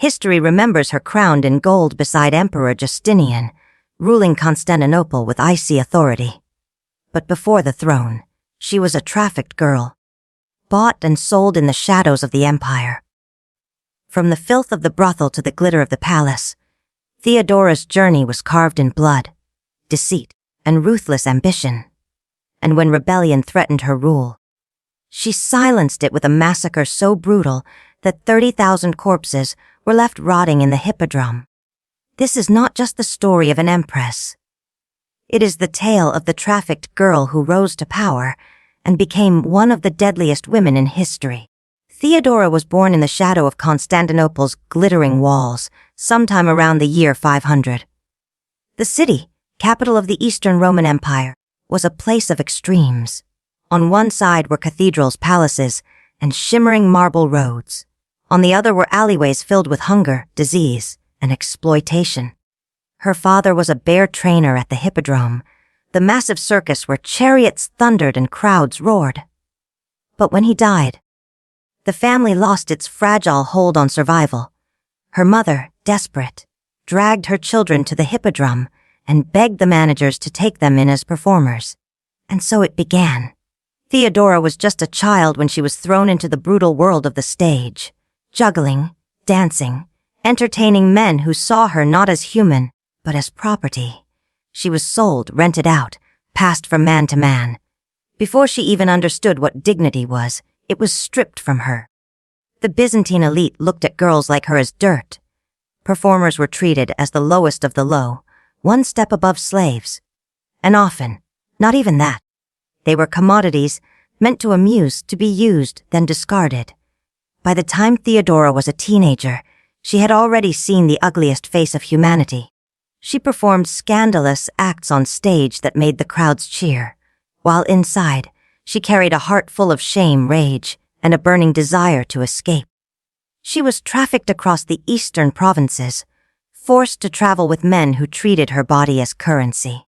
History remembers her crowned in gold beside Emperor Justinian, ruling Constantinople with icy authority. But before the throne, she was a trafficked girl, bought and sold in the shadows of the empire. From the filth of the brothel to the glitter of the palace, Theodora's journey was carved in blood, deceit, and ruthless ambition. And when rebellion threatened her rule, she silenced it with a massacre so brutal that 30,000 corpses were left rotting in the hippodrome. This is not just the story of an empress. It is the tale of the trafficked girl who rose to power and became one of the deadliest women in history. Theodora was born in the shadow of Constantinople's glittering walls, sometime around the year 500. The city, capital of the Eastern Roman Empire, was a place of extremes. On one side were cathedrals, palaces, and shimmering marble roads. On the other were alleyways filled with hunger, disease, and exploitation. Her father was a bear trainer at the hippodrome, the massive circus where chariots thundered and crowds roared. But when he died, the family lost its fragile hold on survival. Her mother, desperate, dragged her children to the hippodrome and begged the managers to take them in as performers. And so it began. Theodora was just a child when she was thrown into the brutal world of the stage, juggling, dancing, entertaining men who saw her not as human, but as property. She was sold, rented out, passed from man to man. Before she even understood what dignity was, it was stripped from her. The Byzantine elite looked at girls like her as dirt. Performers were treated as the lowest of the low, one step above slaves. And often, not even that. They were commodities, meant to amuse, to be used, then discarded. By the time Theodora was a teenager, she had already seen the ugliest face of humanity. She performed scandalous acts on stage that made the crowds cheer, while inside, she carried a heart full of shame, rage, and a burning desire to escape. She was trafficked across the eastern provinces, forced to travel with men who treated her body as currency.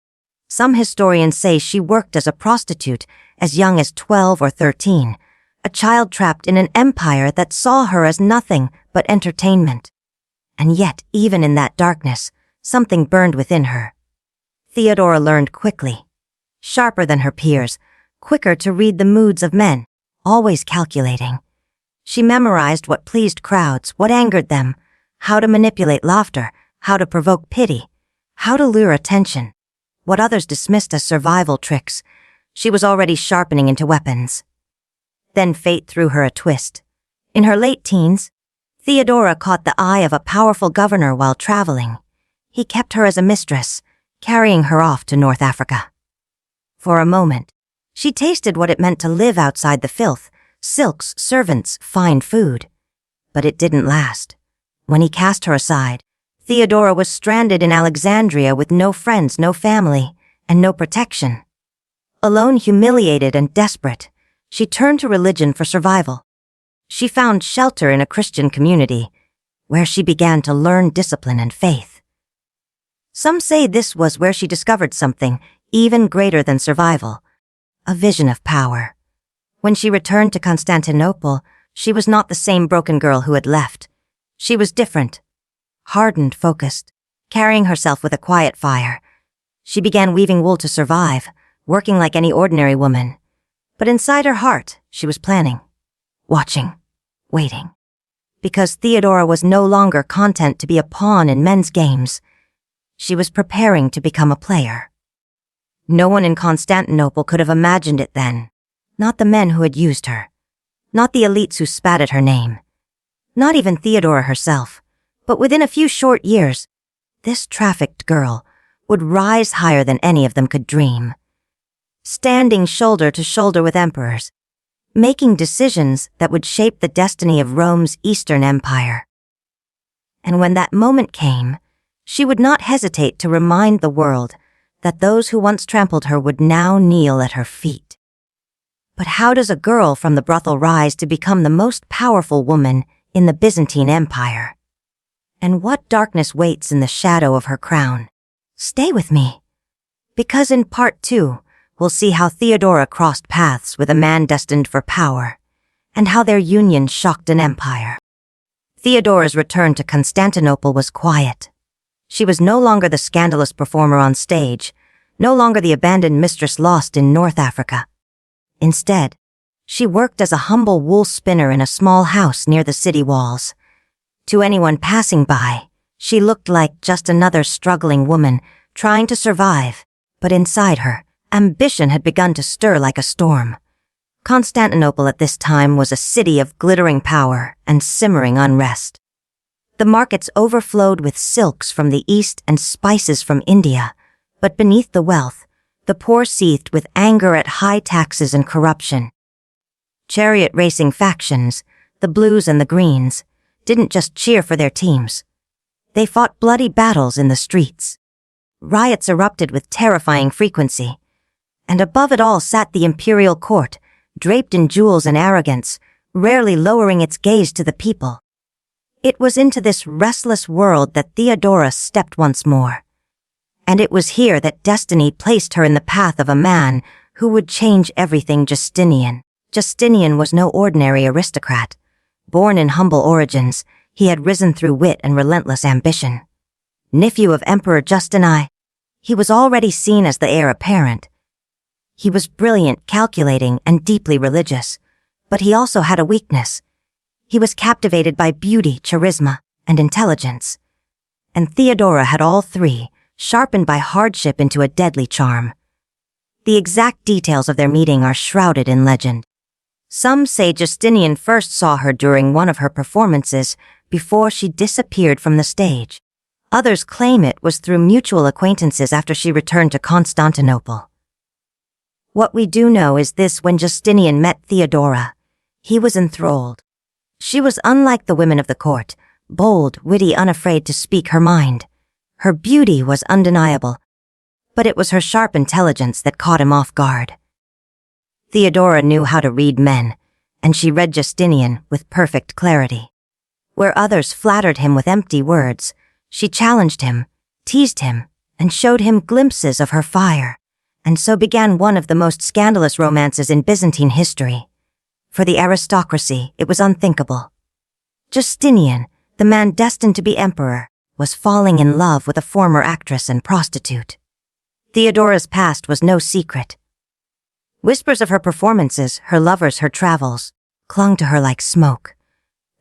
Some historians say she worked as a prostitute as young as 12 or 13, a child trapped in an empire that saw her as nothing but entertainment. And yet, even in that darkness, something burned within her. Theodora learned quickly, sharper than her peers, quicker to read the moods of men, always calculating. She memorized what pleased crowds, what angered them, how to manipulate laughter, how to provoke pity, how to lure attention. What others dismissed as survival tricks, she was already sharpening into weapons. Then fate threw her a twist. In her late teens, Theodora caught the eye of a powerful governor while traveling. He kept her as a mistress, carrying her off to North Africa. For a moment, she tasted what it meant to live outside the filth, silks, servants, fine food. But it didn't last. When he cast her aside, Theodora was stranded in Alexandria with no friends, no family, and no protection. Alone, humiliated, and desperate, she turned to religion for survival. She found shelter in a Christian community, where she began to learn discipline and faith. Some say this was where she discovered something even greater than survival, a vision of power. When she returned to Constantinople, she was not the same broken girl who had left. She was different, hardened, focused, carrying herself with a quiet fire. She began weaving wool to survive, working like any ordinary woman. But inside her heart, she was planning, watching, waiting. Because Theodora was no longer content to be a pawn in men's games. She was preparing to become a player. No one in Constantinople could have imagined it then. Not the men who had used her. Not the elites who spat at her name. Not even Theodora herself. But within a few short years, this trafficked girl would rise higher than any of them could dream. Standing shoulder to shoulder with emperors, making decisions that would shape the destiny of Rome's Eastern Empire. And when that moment came, she would not hesitate to remind the world that those who once trampled her would now kneel at her feet. But how does a girl from the brothel rise to become the most powerful woman in the Byzantine Empire? And what darkness waits in the shadow of her crown? Stay with me, because in part 2, we'll see how Theodora crossed paths with a man destined for power, and how their union shocked an empire. Theodora's return to Constantinople was quiet. She was no longer the scandalous performer on stage, no longer the abandoned mistress lost in North Africa. Instead, she worked as a humble wool spinner in a small house near the city walls. To anyone passing by, she looked like just another struggling woman trying to survive, but inside her, ambition had begun to stir like a storm. Constantinople at this time was a city of glittering power and simmering unrest. The markets overflowed with silks from the east and spices from India, but beneath the wealth, the poor seethed with anger at high taxes and corruption. Chariot racing factions, the blues and the greens, didn't just cheer for their teams. They fought bloody battles in the streets. Riots erupted with terrifying frequency. And above it all sat the imperial court, draped in jewels and arrogance, rarely lowering its gaze to the people. It was into this restless world that Theodora stepped once more. And it was here that destiny placed her in the path of a man who would change everything: Justinian. Justinian was no ordinary aristocrat. Born in humble origins, he had risen through wit and relentless ambition. Nephew of Emperor Justinian, he was already seen as the heir apparent. He was brilliant, calculating, and deeply religious, but he also had a weakness. He was captivated by beauty, charisma, and intelligence. And Theodora had all three, sharpened by hardship into a deadly charm. The exact details of their meeting are shrouded in legend. Some say Justinian first saw her during one of her performances before she disappeared from the stage. Others claim it was through mutual acquaintances after she returned to Constantinople. What we do know is this: when Justinian met Theodora, he was enthralled. She was unlike the women of the court, bold, witty, unafraid to speak her mind. Her beauty was undeniable, but it was her sharp intelligence that caught him off guard. Theodora knew how to read men, and she read Justinian with perfect clarity. Where others flattered him with empty words, she challenged him, teased him, and showed him glimpses of her fire. And so began one of the most scandalous romances in Byzantine history. For the aristocracy, it was unthinkable. Justinian, the man destined to be emperor, was falling in love with a former actress and prostitute. Theodora's past was no secret. Whispers of her performances, her lovers, her travels, clung to her like smoke.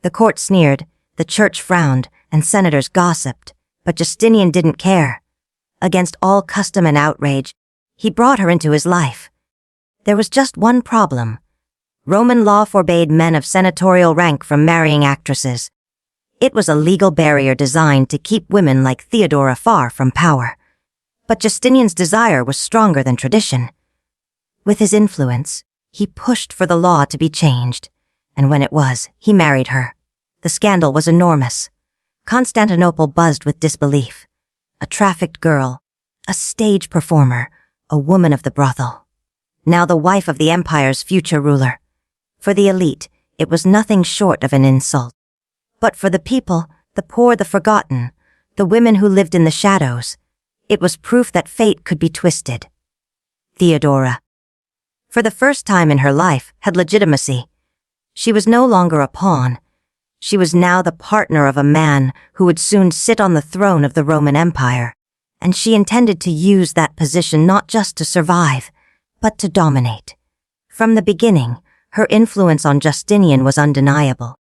The court sneered, the church frowned, and senators gossiped, but Justinian didn't care. Against all custom and outrage, he brought her into his life. There was just one problem. Roman law forbade men of senatorial rank from marrying actresses. It was a legal barrier designed to keep women like Theodora far from power. But Justinian's desire was stronger than tradition. With his influence, he pushed for the law to be changed, and when it was, he married her. The scandal was enormous. Constantinople buzzed with disbelief. A trafficked girl, a stage performer, a woman of the brothel. Now the wife of the empire's future ruler. For the elite, it was nothing short of an insult. But for the people, the poor, the forgotten, the women who lived in the shadows, it was proof that fate could be twisted. Theodora, for the first time in her life, had legitimacy. She was no longer a pawn. She was now the partner of a man who would soon sit on the throne of the Roman Empire. And she intended to use that position not just to survive, but to dominate. From the beginning, her influence on Justinian was undeniable.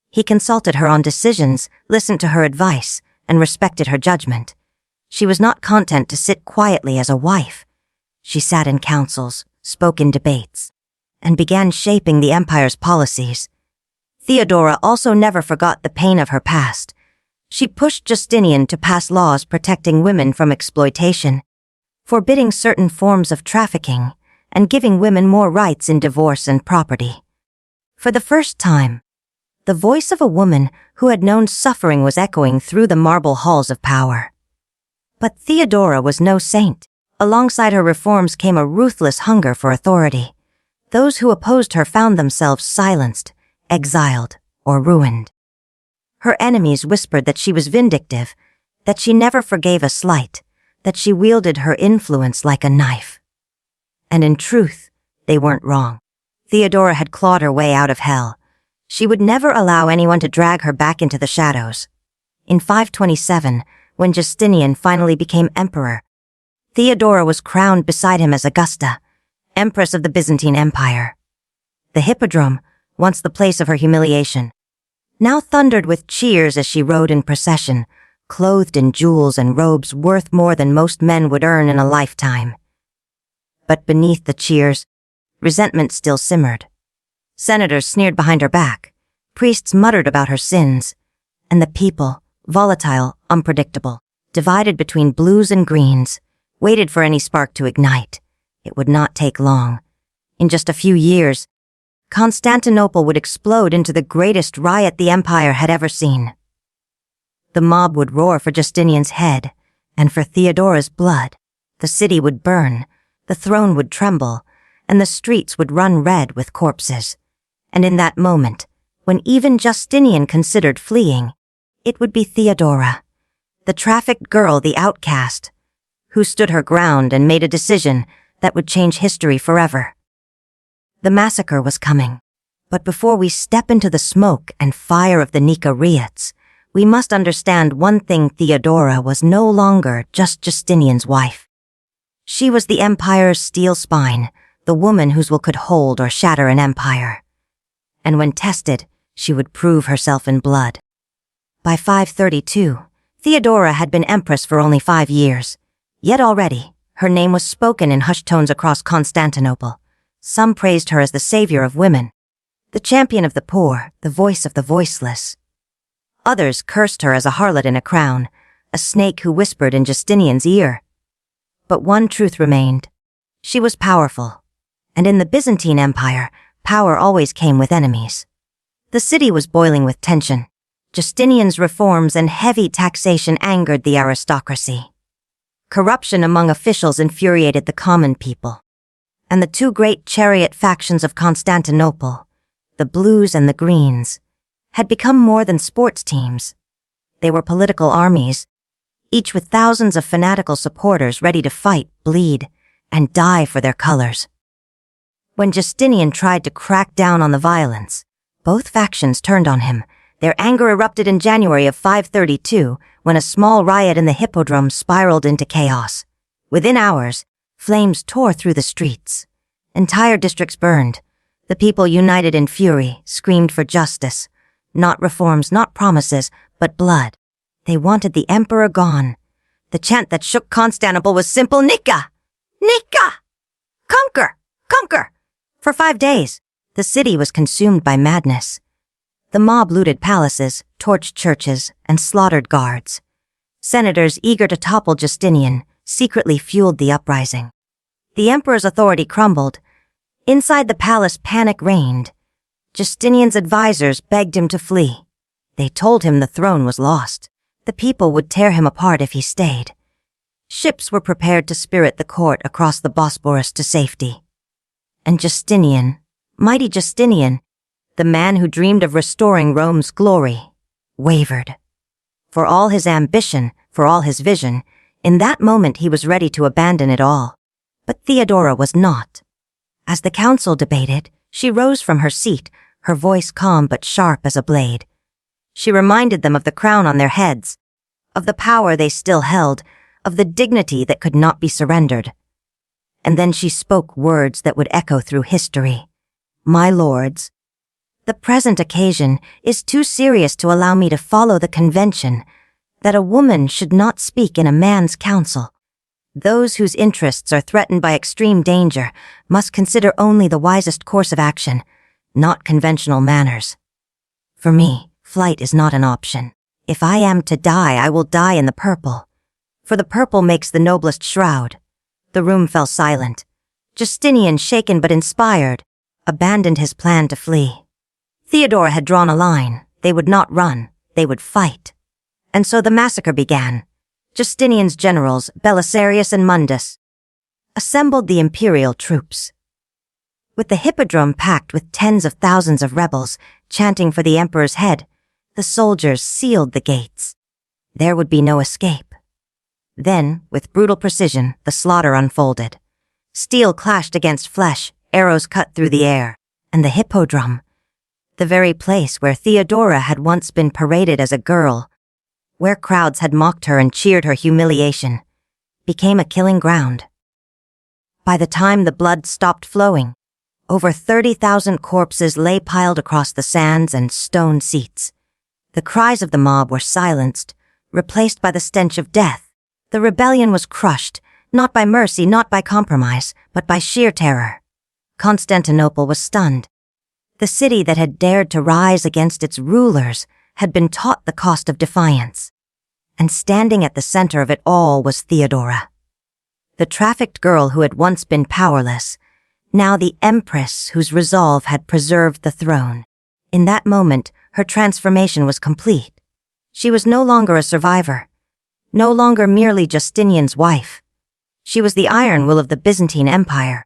He consulted her on decisions, listened to her advice, and respected her judgment. She was not content to sit quietly as a wife. She sat in councils, spoke in debates, and began shaping the empire's policies. Theodora also never forgot the pain of her past. She pushed Justinian to pass laws protecting women from exploitation, forbidding certain forms of trafficking, and giving women more rights in divorce and property. For the first time, the voice of a woman who had known suffering was echoing through the marble halls of power. But Theodora was no saint. Alongside her reforms came a ruthless hunger for authority. Those who opposed her found themselves silenced, exiled, or ruined. Her enemies whispered that she was vindictive, that she never forgave a slight, that she wielded her influence like a knife. And in truth, they weren't wrong. Theodora had clawed her way out of hell. She would never allow anyone to drag her back into the shadows. In 527, when Justinian finally became emperor, Theodora was crowned beside him as Augusta, Empress of the Byzantine Empire. The Hippodrome, once the place of her humiliation, now thundered with cheers as she rode in procession, clothed in jewels and robes worth more than most men would earn in a lifetime. But beneath the cheers, resentment still simmered. Senators sneered behind her back, priests muttered about her sins, and the people, volatile, unpredictable, divided between blues and greens, waited for any spark to ignite. It would not take long. In just a few years, Constantinople would explode into the greatest riot the empire had ever seen. The mob would roar for Justinian's head, and for Theodora's blood. The city would burn, the throne would tremble, and the streets would run red with corpses. And in that moment, when even Justinian considered fleeing, it would be Theodora, the trafficked girl, the outcast, who stood her ground and made a decision that would change history forever. The massacre was coming, but before we step into the smoke and fire of the Nika riots, we must understand one thing: Theodora was no longer just Justinian's wife. She was the empire's steel spine, the woman whose will could hold or shatter an empire. And when tested, she would prove herself in blood. By 532, Theodora had been empress for only 5 years, yet already her name was spoken in hushed tones across Constantinople. Some praised her as the savior of women, the champion of the poor, the voice of the voiceless. Others cursed her as a harlot in a crown, a snake who whispered in Justinian's ear. But one truth remained: she was powerful, and in the Byzantine Empire, power always came with enemies. The city was boiling with tension. Justinian's reforms and heavy taxation angered the aristocracy. Corruption among officials infuriated the common people. And the two great chariot factions of Constantinople, the Blues and the Greens, had become more than sports teams. They were political armies, each with thousands of fanatical supporters ready to fight, bleed, and die for their colors. When Justinian tried to crack down on the violence, both factions turned on him. Their anger erupted in January of 532, when a small riot in the Hippodrome spiraled into chaos. Within hours, flames tore through the streets. Entire districts burned. The people, united in fury, screamed for justice. Not reforms, not promises, but blood. They wanted the emperor gone. The chant that shook Constantinople was simple: Nika! Nika! Conquer! Conquer! For 5 days, the city was consumed by madness. The mob looted palaces, torched churches, and slaughtered guards. Senators eager to topple Justinian secretly fueled the uprising. The emperor's authority crumbled. Inside the palace, panic reigned. Justinian's advisors begged him to flee. They told him the throne was lost. The people would tear him apart if he stayed. Ships were prepared to spirit the court across the Bosporus to safety. And Justinian, mighty Justinian, the man who dreamed of restoring Rome's glory, wavered. For all his ambition, for all his vision, in that moment he was ready to abandon it all. But Theodora was not. As the council debated, she rose from her seat, her voice calm but sharp as a blade. She reminded them of the crown on their heads, of the power they still held, of the dignity that could not be surrendered. And then she spoke words that would echo through history. "My lords, the present occasion is too serious to allow me to follow the convention that a woman should not speak in a man's council. Those whose interests are threatened by extreme danger must consider only the wisest course of action, not conventional manners. For me, flight is not an option. If I am to die, I will die in the purple. For the purple makes the noblest shroud." The room fell silent. Justinian, shaken but inspired, abandoned his plan to flee. Theodora had drawn a line. They would not run. They would fight. And so the massacre began. Justinian's generals, Belisarius and Mundus, assembled the imperial troops. With the Hippodrome packed with tens of thousands of rebels chanting for the emperor's head, the soldiers sealed the gates. There would be no escape. Then, with brutal precision, the slaughter unfolded. Steel clashed against flesh, arrows cut through the air, and the Hippodrome, The very place where Theodora had once been paraded as a girl, where crowds had mocked her and cheered her humiliation, became a killing ground. By the time the blood stopped flowing, over 30,000 corpses lay piled across the sands and stone seats. The cries of the mob were silenced, replaced by the stench of death. The rebellion was crushed, not by mercy, not by compromise, but by sheer terror. Constantinople was stunned. The city that had dared to rise against its rulers had been taught the cost of defiance. And standing at the center of it all was Theodora. The trafficked girl who had once been powerless, now the empress whose resolve had preserved the throne. In that moment, her transformation was complete. She was no longer a survivor, no longer merely Justinian's wife. She was the iron will of the Byzantine Empire.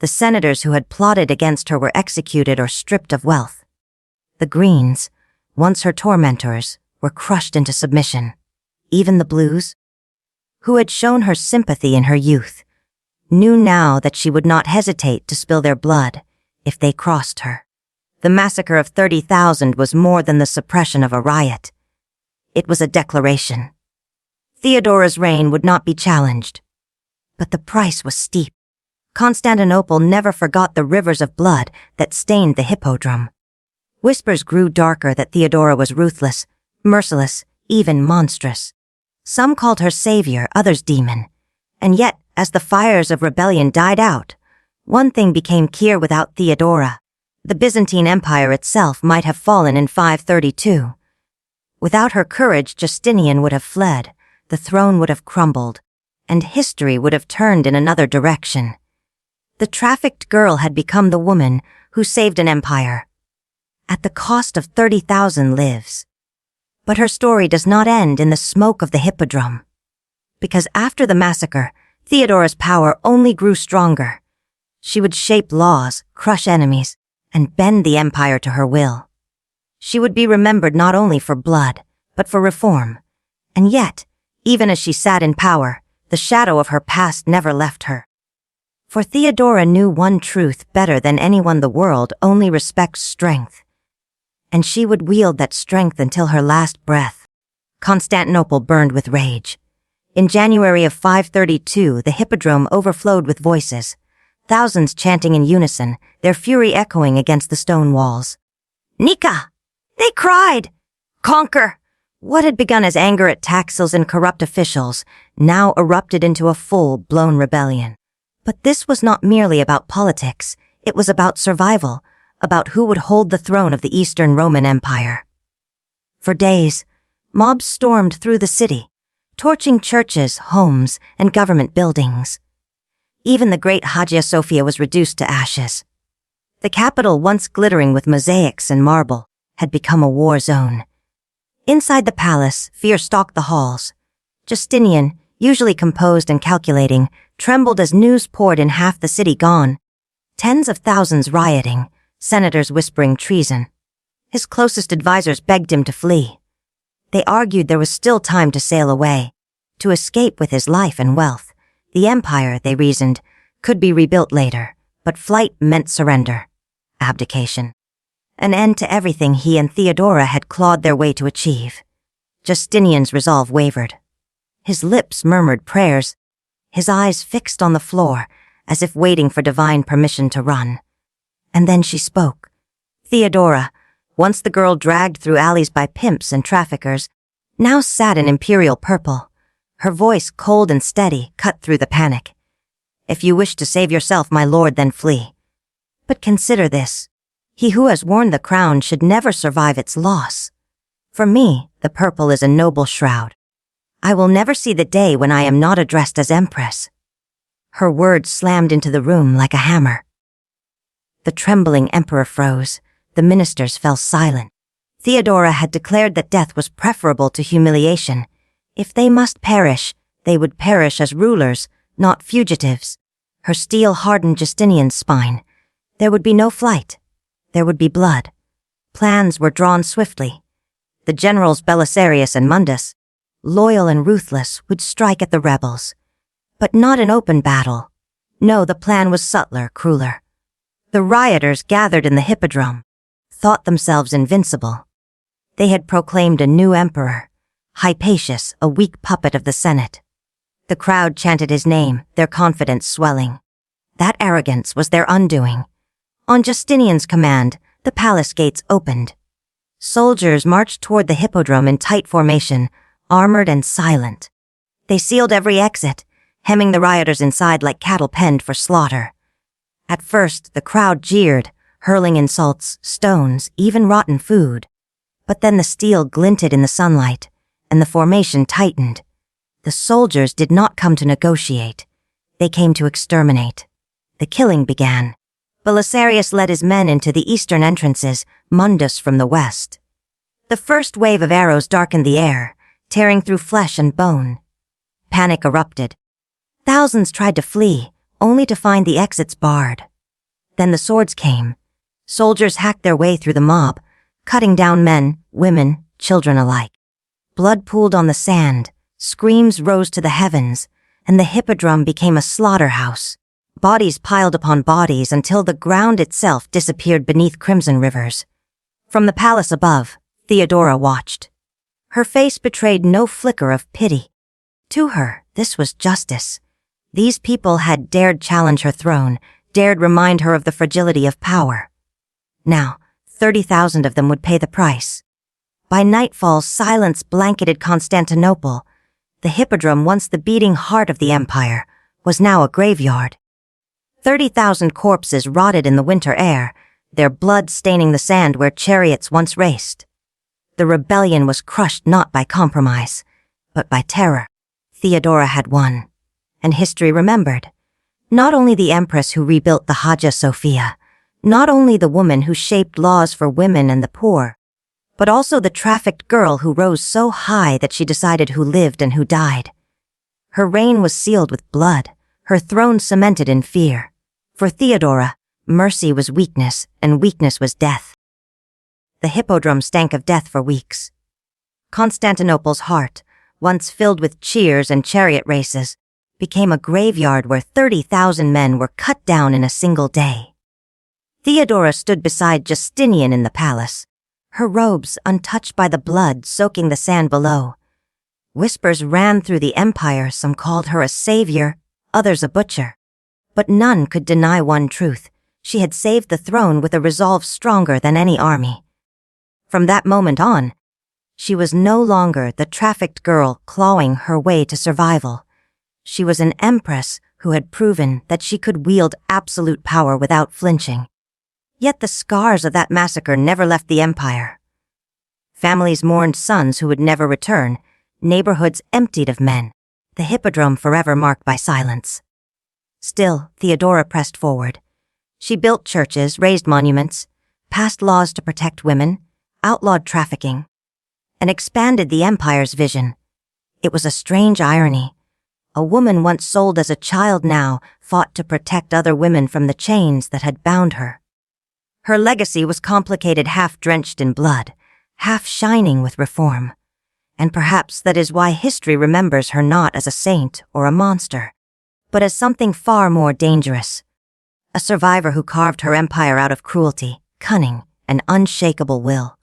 The senators who had plotted against her were executed or stripped of wealth. The Greens, once her tormentors, were crushed into submission. Even the Blues, who had shown her sympathy in her youth, knew now that she would not hesitate to spill their blood if they crossed her. The massacre of 30,000 was more than the suppression of a riot. It was a declaration. Theodora's reign would not be challenged. But the price was steep. Constantinople never forgot the rivers of blood that stained the hippodrome. Whispers grew darker that Theodora was ruthless, merciless, even monstrous. Some called her savior, others demon. And yet, as the fires of rebellion died out, one thing became clear: without Theodora, the Byzantine Empire itself might have fallen in 532. Without her courage, Justinian would have fled, the throne would have crumbled, and history would have turned in another direction. The trafficked girl had become the woman who saved an empire, at the cost of 30,000 lives. But her story does not end in the smoke of the hippodrome. Because after the massacre, Theodora's power only grew stronger. She would shape laws, crush enemies, and bend the empire to her will. She would be remembered not only for blood, but for reform. And yet, even as she sat in power, the shadow of her past never left her. For Theodora knew one truth better than anyone: the world only respects strength. And she would wield that strength until her last breath. Constantinople burned with rage. In January of 532, the hippodrome overflowed with voices, thousands chanting in unison, their fury echoing against the stone walls. "Nika!" they cried. "Conquer!" What had begun as anger at taxes and corrupt officials now erupted into a full-blown rebellion. But this was not merely about politics. It was about survival, about who would hold the throne of the Eastern Roman Empire. For days, mobs stormed through the city, torching churches, homes, and government buildings. Even the great Hagia Sophia was reduced to ashes. The capital, once glittering with mosaics and marble, had become a war zone. Inside the palace, fear stalked the halls. Justinian, usually composed and calculating, trembled as news poured in: half the city gone. Tens of thousands rioting, senators whispering treason. His closest advisors begged him to flee. They argued there was still time to sail away, to escape with his life and wealth. The empire, they reasoned, could be rebuilt later, but flight meant surrender, abdication. An end to everything he and Theodora had clawed their way to achieve. Justinian's resolve wavered. His lips murmured prayers, his eyes fixed on the floor, as if waiting for divine permission to run. And then she spoke. Theodora, once the girl dragged through alleys by pimps and traffickers, now sat in imperial purple. Her voice, cold and steady, cut through the panic. "If you wish to save yourself, my lord, then flee. But consider this. He who has worn the crown should never survive its loss. For me, the purple is a noble shroud. I will never see the day when I am not addressed as empress." Her words slammed into the room like a hammer. The trembling emperor froze. The ministers fell silent. Theodora had declared that death was preferable to humiliation. If they must perish, they would perish as rulers, not fugitives. Her steel hardened Justinian's spine. There would be no flight. There would be blood. Plans were drawn swiftly. The generals Belisarius and Mundus, loyal and ruthless, would strike at the rebels. But not in open battle. No, the plan was subtler, crueler. The rioters gathered in the hippodrome. thought themselves invincible. They had proclaimed a new emperor, Hypatius, a weak puppet of the Senate. The crowd chanted his name, their confidence swelling. That arrogance was their undoing. On Justinian's command, the palace gates opened. Soldiers marched toward the hippodrome in tight formation, armored and silent. They sealed every exit, hemming the rioters inside like cattle penned for slaughter. At first, the crowd jeered, hurling insults, stones, even rotten food. But then the steel glinted in the sunlight, and the formation tightened. The soldiers did not come to negotiate. They came to exterminate. The killing began. Belisarius led his men into the eastern entrances, Mundus from the west. The first wave of arrows darkened the air, tearing through flesh and bone. Panic erupted. Thousands tried to flee, only to find the exits barred. Then the swords came. Soldiers hacked their way through the mob, cutting down men, women, children alike. Blood pooled on the sand, screams rose to the heavens, and the hippodrome became a slaughterhouse. Bodies piled upon bodies until the ground itself disappeared beneath crimson rivers. From the palace above, Theodora watched. Her face betrayed no flicker of pity. To her, this was justice. These people had dared challenge her throne, dared remind her of the fragility of power. Now, 30,000 of them would pay the price. By nightfall, silence blanketed Constantinople. The hippodrome, once the beating heart of the empire, was now a graveyard. 30,000 corpses rotted in the winter air, their blood staining the sand where chariots once raced. The rebellion was crushed not by compromise, but by terror. Theodora had won, and history remembered. Not only the empress who rebuilt the Hagia Sophia, not only the woman who shaped laws for women and the poor, but also the trafficked girl who rose so high that she decided who lived and who died. Her reign was sealed with blood, her throne cemented in fear. For Theodora, mercy was weakness, and weakness was death. The hippodrome stank of death for weeks. Constantinople's heart, once filled with cheers and chariot races, became a graveyard where 30,000 men were cut down in a single day. Theodora stood beside Justinian in the palace, her robes untouched by the blood soaking the sand below. Whispers ran through the empire, some called her a savior, others a butcher. But none could deny one truth: she had saved the throne with a resolve stronger than any army. From that moment on, she was no longer the trafficked girl clawing her way to survival. She was an empress who had proven that she could wield absolute power without flinching. Yet the scars of that massacre never left the empire. Families mourned sons who would never return, neighborhoods emptied of men, the hippodrome forever marked by silence. Still, Theodora pressed forward. She built churches, raised monuments, passed laws to protect women, outlawed trafficking, and expanded the empire's vision. It was a strange irony. A woman once sold as a child now fought to protect other women from the chains that had bound her. Her legacy was complicated, half drenched in blood, half shining with reform. And perhaps that is why history remembers her not as a saint or a monster, but as something far more dangerous. A survivor who carved her empire out of cruelty, cunning, and unshakable will.